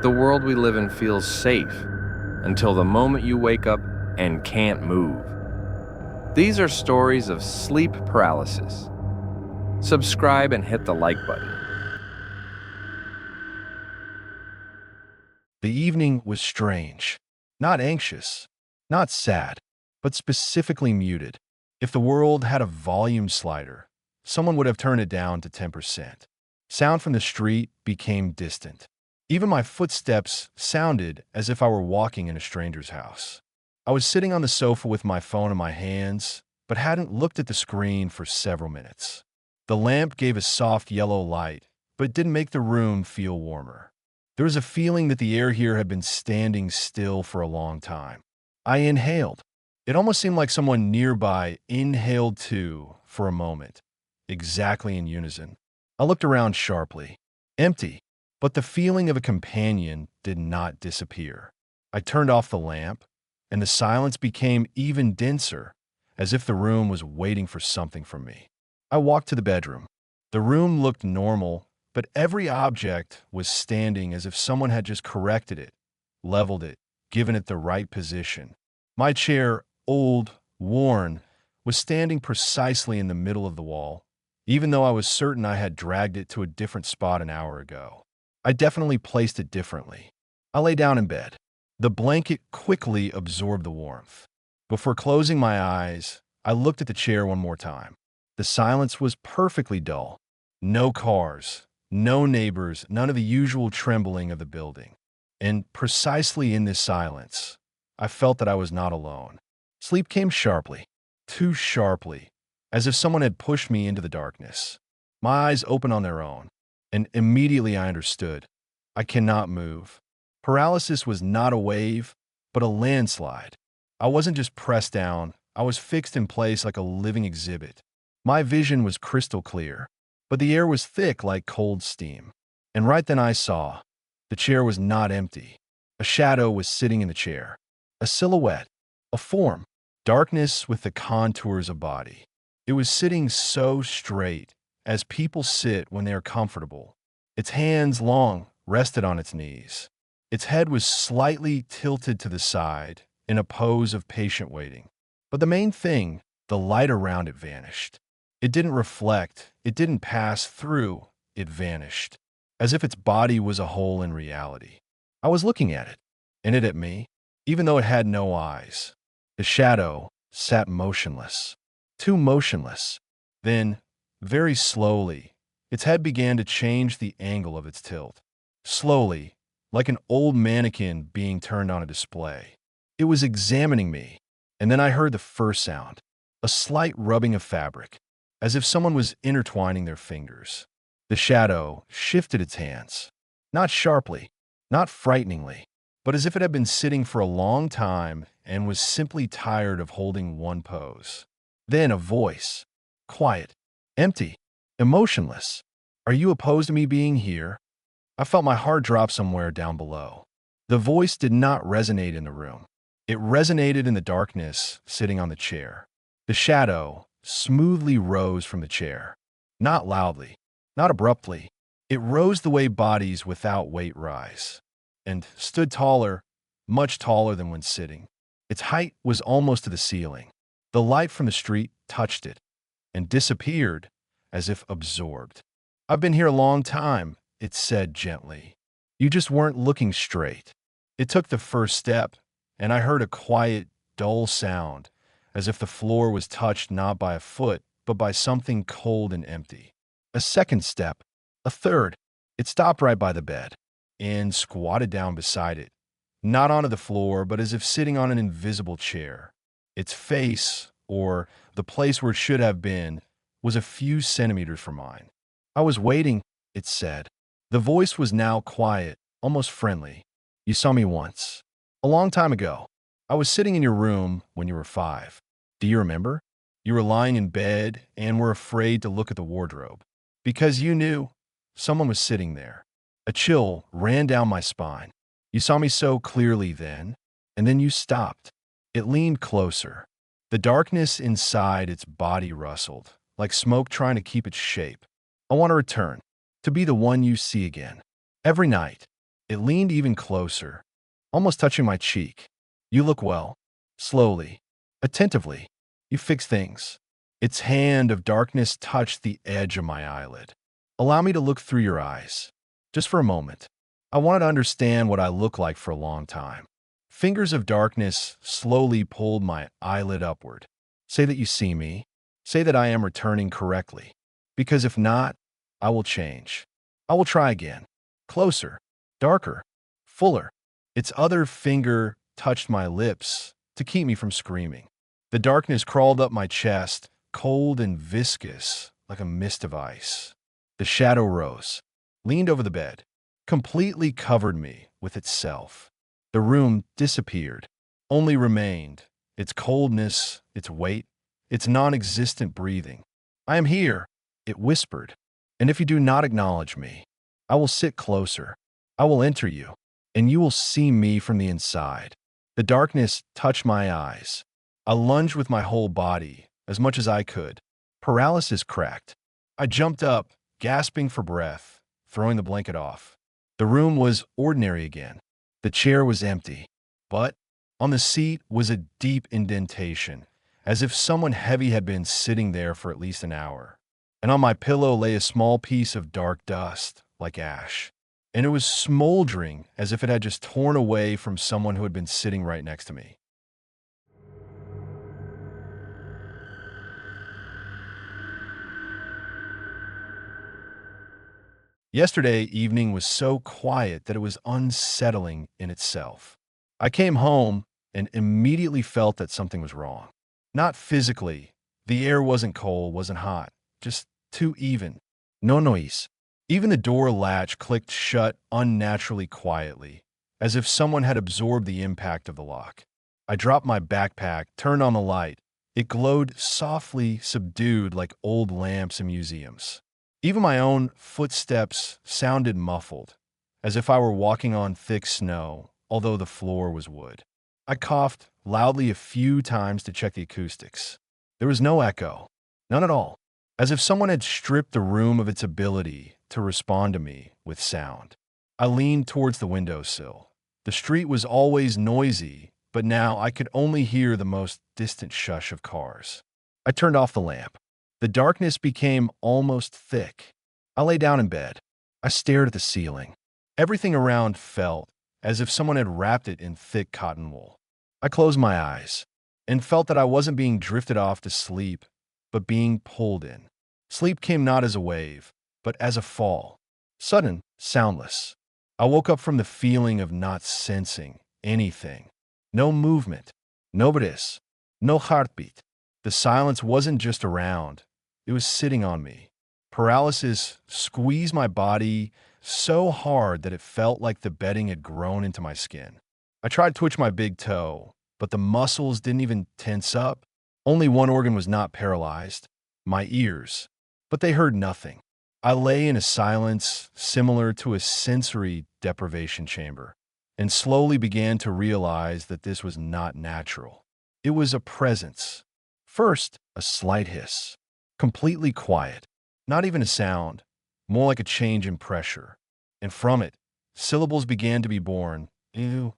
the world we live in feels safe until the moment you wake up and can't move. These are stories of sleep paralysis. Subscribe and hit the like button. The evening was strange. Not anxious, not sad, but specifically muted. If the world had a volume slider, someone would have turned it down to 10%. Sound from the street became distant. Even my footsteps sounded as if I were walking in a stranger's house. I was sitting on the sofa with my phone in my hands, but hadn't looked at the screen for several minutes. The lamp gave a soft yellow light, but it didn't make the room feel warmer. There was a feeling that the air here had been standing still for a long time. I inhaled. It almost seemed like someone nearby inhaled too for a moment, exactly in unison. I looked around sharply. Empty, but the feeling of a companion did not disappear. I turned off the lamp, and the silence became even denser, as if the room was waiting for something from me. I walked to the bedroom. The room looked normal, but every object was standing as if someone had just corrected it, leveled it, given it the right position. My chair, old, worn, was standing precisely in the middle of the wall, even though I was certain I had dragged it to a different spot an hour ago. I definitely placed it differently. I lay down in bed. The blanket quickly absorbed the warmth. Before closing my eyes, I looked at the chair one more time. The silence was perfectly dull. No cars, no neighbors, none of the usual trembling of the building. And precisely in this silence, I felt that I was not alone. Sleep came sharply, too sharply, as if someone had pushed me into the darkness. My eyes opened on their own, and immediately I understood. I cannot move. Paralysis was not a wave, but a landslide. I wasn't just pressed down, I was fixed in place like a living exhibit. My vision was crystal clear, but the air was thick like cold steam. And right then I saw, the chair was not empty. A shadow was sitting in the chair. A silhouette, a form, darkness with the contours of body. It was sitting so straight, as people sit when they are comfortable. Its hands long rested on its knees. Its head was slightly tilted to the side in a pose of patient waiting. But the main thing, the light around it vanished. It didn't reflect, it didn't pass through, it vanished, as if its body was a hole in reality. I was looking at it, and it at me, even though it had no eyes. The shadow sat motionless, too motionless. Then, very slowly, its head began to change the angle of its tilt. Slowly, like an old mannequin being turned on a display. It was examining me, and then I heard the first sound, a slight rubbing of fabric, as if someone was intertwining their fingers. The shadow shifted its hands, not sharply, not frighteningly, but as if it had been sitting for a long time and was simply tired of holding one pose. Then a voice, quiet, empty, emotionless. "Are you opposed to me being here?" I felt my heart drop somewhere down below. The voice did not resonate in the room. It resonated in the darkness, sitting on the chair. The shadow smoothly rose from the chair. Not loudly, not abruptly. It rose the way bodies without weight rise, and stood taller, much taller than when sitting. Its height was almost to the ceiling. The light from the street touched it, and disappeared as if absorbed. "I've been here a long time," it said gently. "You just weren't looking straight." It took the first step, and I heard a quiet, dull sound, as if the floor was touched not by a foot, but by something cold and empty. A second step, a third. It stopped right by the bed, and squatted down beside it, not onto the floor, but as if sitting on an invisible chair. Its face, or the place where it should have been, was a few centimeters from mine. "I was waiting," it said. The voice was now quiet, almost friendly. "You saw me once. A long time ago. I was sitting in your room when you were 5. Do you remember? You were lying in bed and were afraid to look at the wardrobe. Because you knew someone was sitting there. A chill ran down my spine. You saw me so clearly then, and then you stopped." It leaned closer. The darkness inside its body rustled, like smoke trying to keep its shape. "I want to return, to be the one you see again. Every night, It leaned even closer, almost touching my cheek. You look well. Slowly, attentively, you fix things. Its hand of darkness touched the edge of my eyelid. Allow me to look through your eyes. Just for a moment. I wanted to understand what I look like for a long time. Fingers of darkness slowly pulled my eyelid upward. Say that you see me. Say that I am returning correctly. Because if not, I will change. I will try again. Closer, darker, fuller. Its other finger touched my lips to keep me from screaming. The darkness crawled up my chest, cold and viscous, like a mist of ice. The shadow rose, leaned over the bed, completely covered me with itself. The room disappeared. Only remained its coldness, its weight, its non-existent breathing. I am here, it whispered. And if you do not acknowledge me, I will sit closer. I will enter you, and you will see me from the inside. The darkness touched my eyes. I lunged with my whole body, as much as I could. Paralysis cracked. I jumped up, gasping for breath, throwing the blanket off. The room was ordinary again. The chair was empty, but on the seat was a deep indentation, as if someone heavy had been sitting there for at least an hour. And on my pillow lay a small piece of dark dust, like ash. And it was smoldering as if it had just torn away from someone who had been sitting right next to me. Yesterday evening was so quiet that it was unsettling in itself. I came home and immediately felt that something was wrong. Not physically. The air wasn't cold, wasn't hot, just too even. No noise. Even the door latch clicked shut unnaturally quietly, as if someone had absorbed the impact of the lock. I dropped my backpack, turned on the light. It glowed softly, subdued like old lamps in museums. Even my own footsteps sounded muffled, as if I were walking on thick snow, although the floor was wood. I coughed loudly a few times to check the acoustics. There was no echo, none at all, as if someone had stripped the room of its ability to respond to me with sound. I leaned towards the windowsill. The street was always noisy, but now I could only hear the most distant shush of cars. I turned off the lamp. The darkness became almost thick. I lay down in bed. I stared at the ceiling. Everything around felt as if someone had wrapped it in thick cotton wool. I closed my eyes and felt that I wasn't being drifted off to sleep, but being pulled in. Sleep came not as a wave, but as a fall. Sudden, soundless. I woke up from the feeling of not sensing anything. No movement, no breath, no heartbeat. The silence wasn't just around. It was sitting on me. Paralysis squeezed my body so hard that it felt like the bedding had grown into my skin. I tried to twitch my big toe, but the muscles didn't even tense up. Only one organ was not paralyzed, my ears, but they heard nothing. I lay in a silence similar to a sensory deprivation chamber, and slowly began to realize that this was not natural. It was a presence. First, a slight hiss. Completely quiet. Not even a sound. More like a change in pressure. And from it, syllables began to be born. Ew.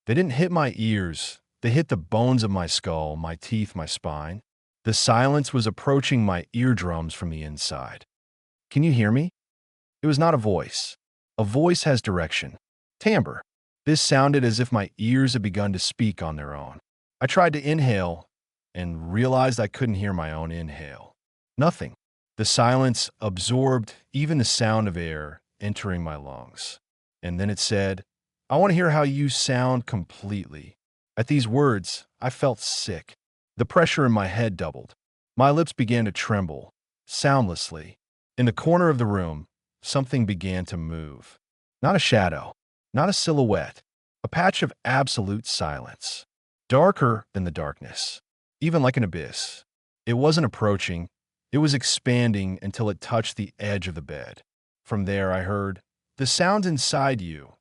They didn't hit my ears. They hit the bones of my skull, my teeth, my spine. The silence was approaching my eardrums from the inside. Can you hear me? It was not a voice. A voice has direction. Timbre. This sounded as if my ears had begun to speak on their own. I tried to inhale and realized I couldn't hear my own inhale. Nothing. The silence absorbed even the sound of air entering my lungs. And then it said, I want to hear how you sound completely. At these words, I felt sick. The pressure in my head doubled. My lips began to tremble, soundlessly. In the corner of the room, something began to move. Not a shadow, not a silhouette, a patch of absolute silence. Darker than the darkness, even like an abyss. It wasn't approaching. It was expanding until it touched the edge of the bed. From there, I heard, the sounds inside you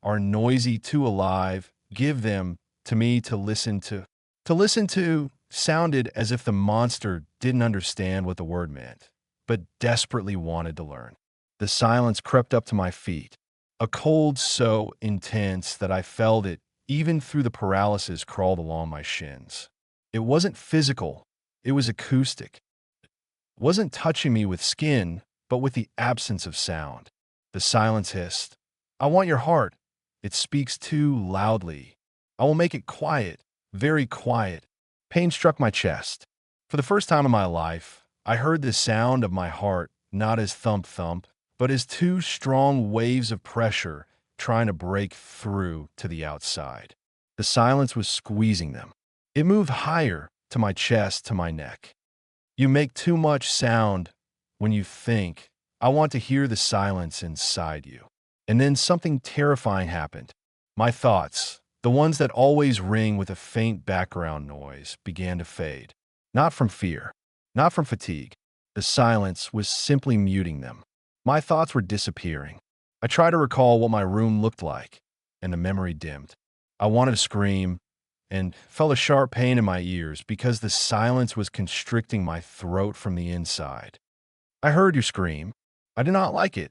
are noisy, too alive. Give them to me to listen to. To listen to sounded as if the monster didn't understand what the word meant, but desperately wanted to learn. The silence crept up to my feet. A cold so intense that I felt it even through the paralysis crawled along my shins. It wasn't physical, it was acoustic. It wasn't touching me with skin, but with the absence of sound. The silence hissed, "I want your heart. It speaks too loudly. I will make it quiet, very quiet." Pain struck my chest. For the first time in my life, I heard the sound of my heart not as thump thump, but as two strong waves of pressure trying to break through to the outside. The silence was squeezing them. It moved higher to my chest, to my neck. You make too much sound when you think. I want to hear the silence inside you. And then something terrifying happened. My thoughts, the ones that always ring with a faint background noise, began to fade. Not from fear, not from fatigue. The silence was simply muting them. My thoughts were disappearing. I tried to recall what my room looked like, and the memory dimmed. I wanted to scream and felt a sharp pain in my ears because the silence was constricting my throat from the inside. "I heard you scream. I did not like it.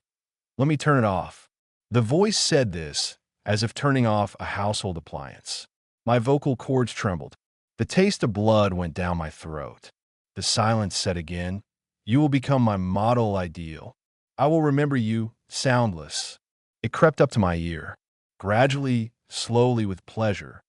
Let me turn it off." The voice said this as if turning off a household appliance. My vocal cords trembled. The taste of blood went down my throat. The silence said again, "You will become my model ideal. I will remember you, soundless." It crept up to my ear, gradually, slowly, with pleasure.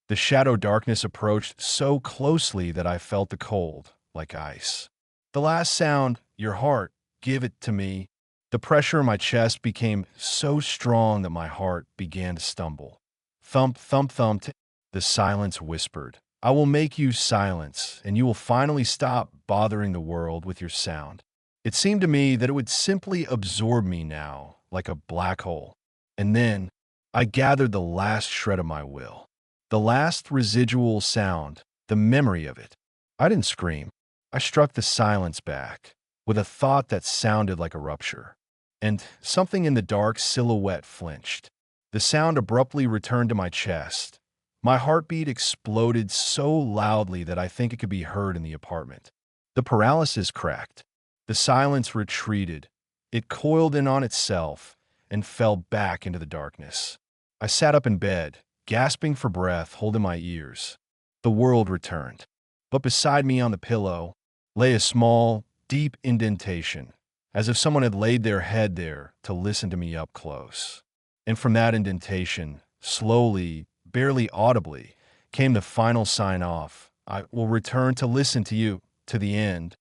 The shadow darkness approached so closely that I felt the cold, like ice. "The last sound, your heart, give it to me." The pressure in my chest became so strong that my heart began to stumble. Thump, thump, thump. The silence whispered, "I will make you silence, and you will finally stop bothering the world with your sound." It seemed to me that it would simply absorb me now, like a black hole. And then I gathered the last shred of my will. The last residual sound, the memory of it. I didn't scream. I struck the silence back, with a thought that sounded like a rupture. And something in the dark silhouette flinched. The sound abruptly returned to my chest. My heartbeat exploded so loudly that I think it could be heard in the apartment. The paralysis cracked. The silence retreated. It coiled in on itself and fell back into the darkness. I sat up in bed, gasping for breath, holding my ears. The world returned. But beside me on the pillow lay a small, deep indentation, as if someone had laid their head there to listen to me up close. And from that indentation, slowly, barely audibly, came the final sign off. "I will return to listen to you to the end."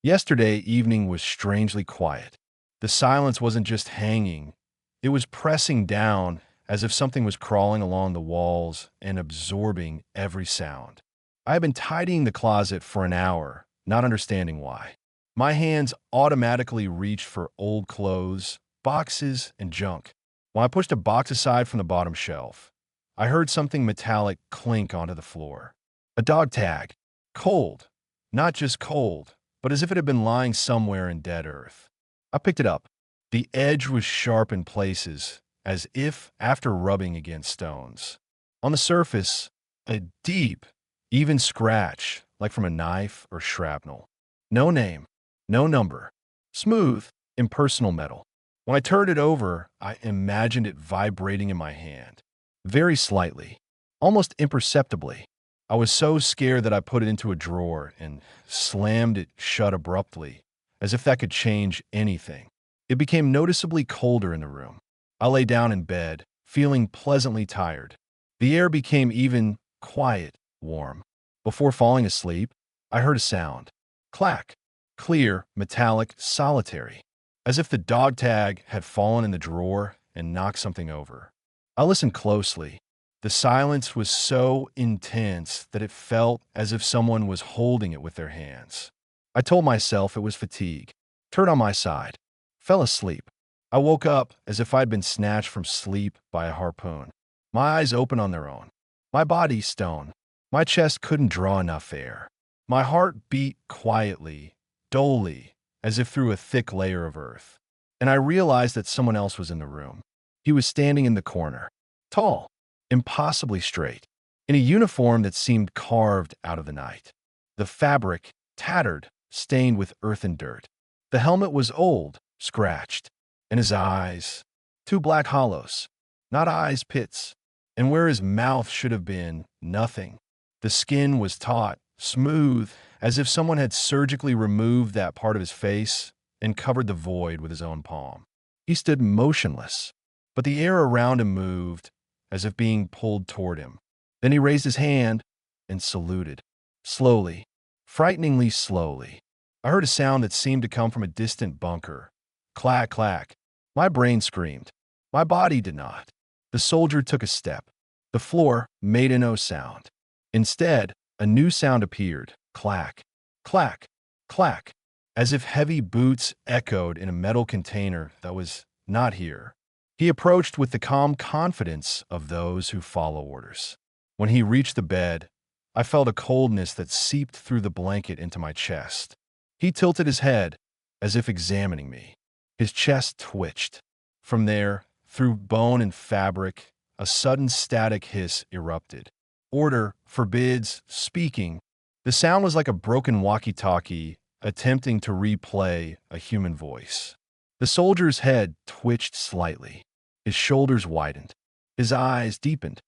Yesterday evening was strangely quiet. The silence wasn't just hanging, it was pressing down as if something was crawling along the walls and absorbing every sound. I had been tidying the closet for an hour, not understanding why. My hands automatically reached for old clothes, boxes, and junk. When I pushed a box aside from the bottom shelf, I heard something metallic clink onto the floor. A dog tag. Cold. Not just cold, but as if it had been lying somewhere in dead earth. I picked it up. The edge was sharp in places, as if after rubbing against stones. On the surface, a deep, even scratch, like from a knife or shrapnel. No name, no number. Smooth, impersonal metal. When I turned it over, I imagined it vibrating in my hand. Very slightly, almost imperceptibly. I was so scared that I put it into a drawer and slammed it shut abruptly, as if that could change anything. It became noticeably colder in the room. I lay down in bed, feeling pleasantly tired. The air became even quiet, warm. Before falling asleep, I heard a sound. Clack. Clear, metallic, solitary. As if the dog tag had fallen in the drawer and knocked something over. I listened closely. The silence was so intense that it felt as if someone was holding it with their hands. I told myself it was fatigue. Turned on my side. Fell asleep. I woke up as if I'd been snatched from sleep by a harpoon. My eyes open on their own. My body stone. My chest couldn't draw enough air. My heart beat quietly, dully, as if through a thick layer of earth. And I realized that someone else was in the room. He was standing in the corner. Tall. Impossibly straight. in a uniform that seemed carved out of the night. The fabric, tattered, stained with earth and dirt. The helmet was old, scratched, and his eyes, two black hollows, not eyes, pits, and where his mouth should have been, nothing. The skin was taut, smooth, as if someone had surgically removed that part of his face and covered the void with his own palm. He stood motionless, but the air around him moved, as if being pulled toward him. Then he raised his hand and saluted, slowly, frighteningly slowly. I heard a sound that seemed to come from a distant bunker. Clack, clack. My brain screamed. My body did not. The soldier took a step. The floor made no sound. Instead, a new sound appeared. Clack, clack, clack, as if heavy boots echoed in a metal container that was not here. He approached with the calm confidence of those who follow orders. When he reached the bed, I felt a coldness that seeped through the blanket into my chest. He tilted his head, as if examining me. His chest twitched. From there, through bone and fabric, a sudden static hiss erupted. Order forbids speaking. The sound was like a broken walkie-talkie attempting to replay a human voice. The soldier's head twitched slightly. His shoulders widened. His eyes deepened.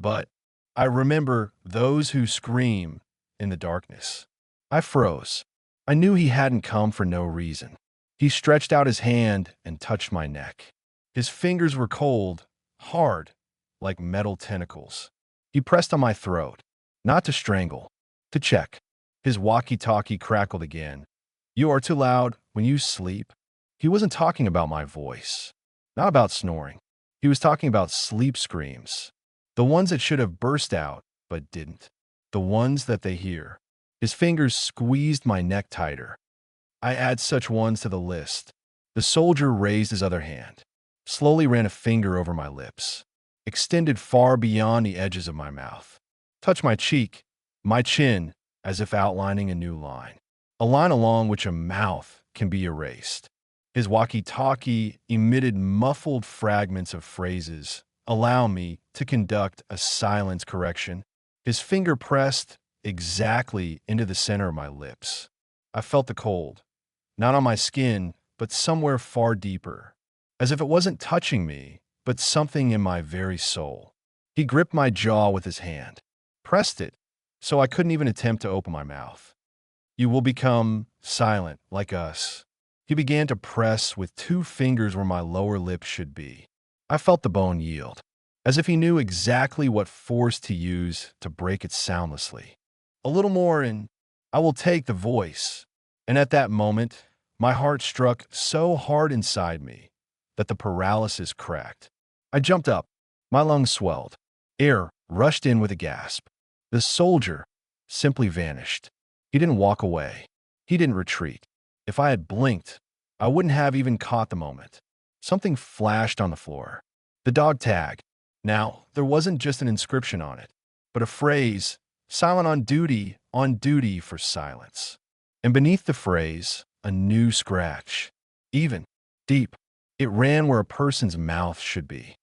But I remember those who scream in the darkness. I froze. I knew he hadn't come for no reason. He stretched out his hand and touched my neck. His fingers were cold, hard, like metal tentacles. He pressed on my throat, not to strangle, to check. His walkie-talkie crackled again. You are too loud when you sleep. He wasn't talking about my voice, not about snoring. He was talking about sleep screams. The ones that should have burst out, but didn't. The ones that they hear. His fingers squeezed my neck tighter. I add such ones to the list. The soldier raised his other hand, slowly ran a finger over my lips, extended far beyond the edges of my mouth, touched my cheek, my chin, as if outlining a new line, a line along which a mouth can be erased. His walkie-talkie emitted muffled fragments of phrases. Allow me to conduct a silence correction. His finger pressed exactly into the center of my lips. I felt the cold, not on my skin, but somewhere far deeper, as if it wasn't touching me, but something in my very soul. He gripped my jaw with his hand, pressed it, so I couldn't even attempt to open my mouth. You will become silent, like us. He began to press with 2 fingers where my lower lip should be. I felt the bone yield, as if he knew exactly what force to use to break it soundlessly. A little more and I will take the voice. And at that moment, my heart struck so hard inside me that the paralysis cracked. I jumped up. My lungs swelled. Air rushed in with a gasp. The soldier simply vanished. He didn't walk away. He didn't retreat. If I had blinked, I wouldn't have even caught the moment. Something flashed on the floor. The dog tag. Now, there wasn't just an inscription on it, but a phrase, silent on duty for silence. And beneath the phrase, a new scratch. Even, deep. It ran where a person's mouth should be.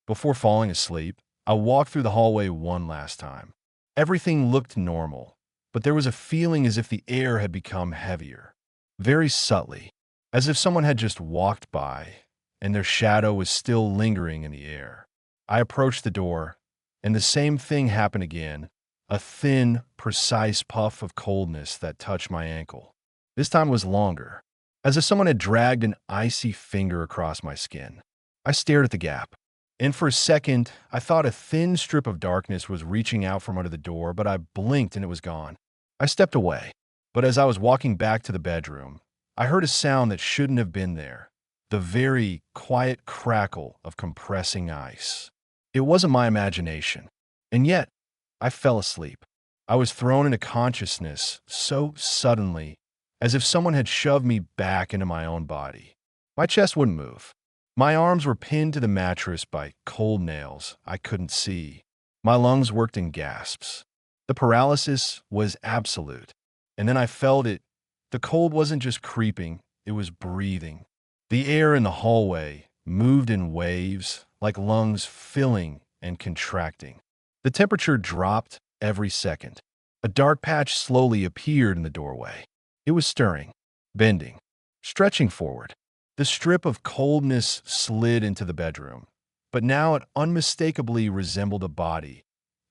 Before falling asleep, I walked through the hallway one last time. Everything looked normal, but there was a feeling as if the air had become heavier, very subtly, as if someone had just walked by and their shadow was still lingering in the air. I approached the door, and the same thing happened again, a thin, precise puff of coldness that touched my ankle. This time was longer, as if someone had dragged an icy finger across my skin. I stared at the gap. And for a second, I thought a thin strip of darkness was reaching out from under the door, but I blinked and it was gone. I stepped away, but as I was walking back to the bedroom, I heard a sound that shouldn't have been there, the very quiet crackle of compressing ice. It wasn't my imagination, and yet I fell asleep. I was thrown into consciousness so suddenly, as if someone had shoved me back into my own body. My chest wouldn't move. My arms were pinned to the mattress by cold nails I couldn't see. My lungs worked in gasps. The paralysis was absolute. And then I felt it. The cold wasn't just creeping, it was breathing. The air in the hallway moved in waves, like lungs filling and contracting. The temperature dropped every second. A dark patch slowly appeared in the doorway. It was stirring, bending, stretching forward. The strip of coldness slid into the bedroom, but now it unmistakably resembled a body,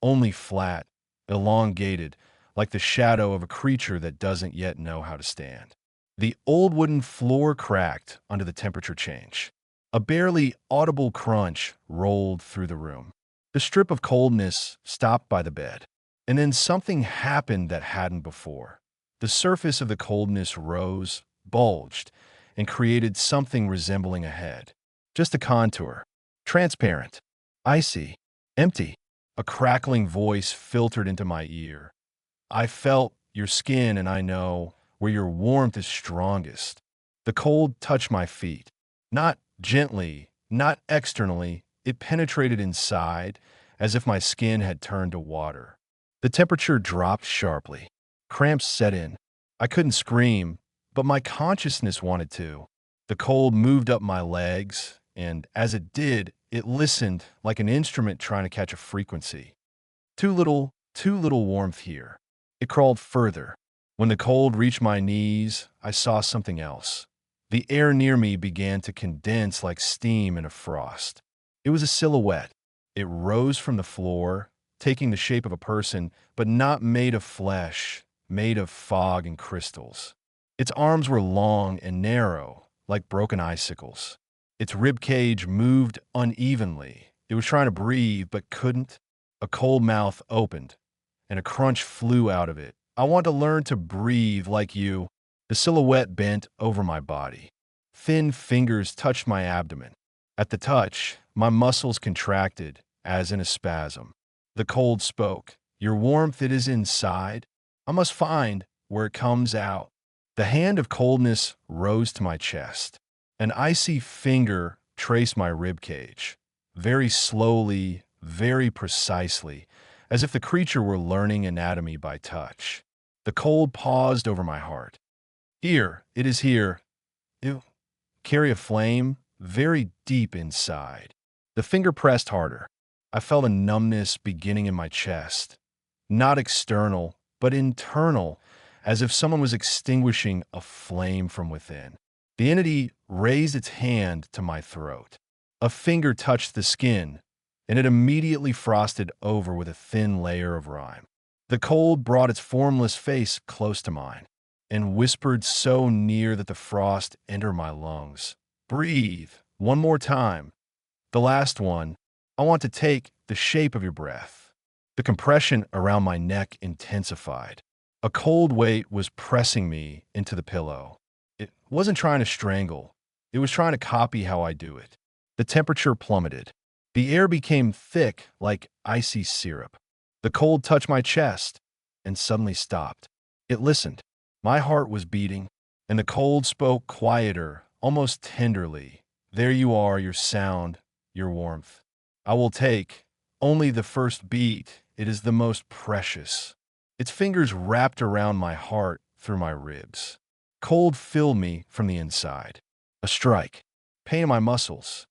only flat, elongated, like the shadow of a creature that doesn't yet know how to stand. The old wooden floor cracked under the temperature change. A barely audible crunch rolled through the room. The strip of coldness stopped by the bed, and then something happened that hadn't before. The surface of the coldness rose, bulged, and created something resembling a head. Just a contour. Transparent. Icy. Empty. A crackling voice filtered into my ear. I felt your skin, and I know where your warmth is strongest. The cold touched my feet. Not gently, not externally. It penetrated inside, as if my skin had turned to water. The temperature dropped sharply. Cramps set in. I couldn't scream, but my consciousness wanted to. The cold moved up my legs, and as it did, it listened like an instrument trying to catch a frequency. Too little warmth here. It crawled further. When the cold reached my knees, I saw something else. The air near me began to condense like steam in a frost. It was a silhouette. It rose from the floor, taking the shape of a person, but not made of flesh, made of fog and crystals. Its arms were long and narrow, like broken icicles. Its rib cage moved unevenly. It was trying to breathe, but couldn't. A cold mouth opened, and a crunch flew out of it. I want to learn to breathe like you. The silhouette bent over my body. Thin fingers touched my abdomen. At the touch, my muscles contracted, as in a spasm. The cold spoke. Your warmth, it is inside. I must find where it comes out. The hand of coldness rose to my chest. An icy finger traced my rib cage, very slowly, very precisely, as if the creature were learning anatomy by touch. The cold paused over my heart. Here, it is here. You carry a flame very deep inside. The finger pressed harder. I felt a numbness beginning in my chest. Not external, but internal, as if someone was extinguishing a flame from within. The entity raised its hand to my throat. A finger touched the skin, and it immediately frosted over with a thin layer of rime. The cold brought its formless face close to mine, and whispered so near that the frost entered my lungs. Breathe, one more time. The last one. I want to take the shape of your breath. The compression around my neck intensified. A cold weight was pressing me into the pillow. It wasn't trying to strangle. It was trying to copy how I do it. The temperature plummeted. The air became thick like icy syrup. The cold touched my chest and suddenly stopped. It listened. My heart was beating, and the cold spoke quieter, almost tenderly. There you are, your sound, your warmth. I will take only the first beat. It is the most precious. Its fingers wrapped around my heart through my ribs. Cold filled me from the inside. A strike. Pain in my muscles.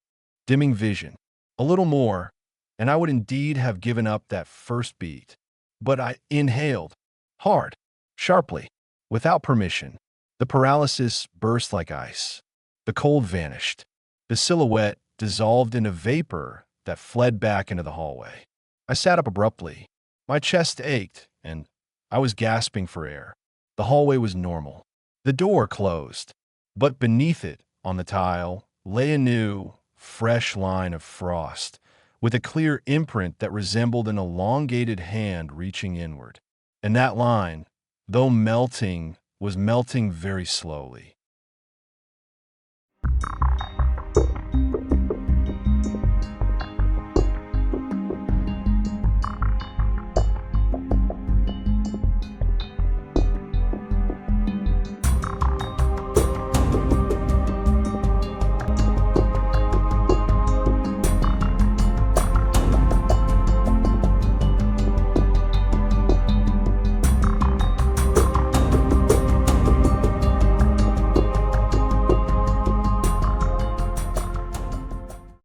Dimming vision. A little more, and I would indeed have given up that first beat. But I inhaled. Hard. Sharply. Without permission. The paralysis burst like ice. The cold vanished. The silhouette dissolved into vapor that fled back into the hallway. I sat up abruptly. My chest ached, and I was gasping for air. The hallway was normal. The door closed, but beneath it, on the tile, lay a new, fresh line of frost, with a clear imprint that resembled an elongated hand reaching inward. And that line, though melting, was melting very slowly.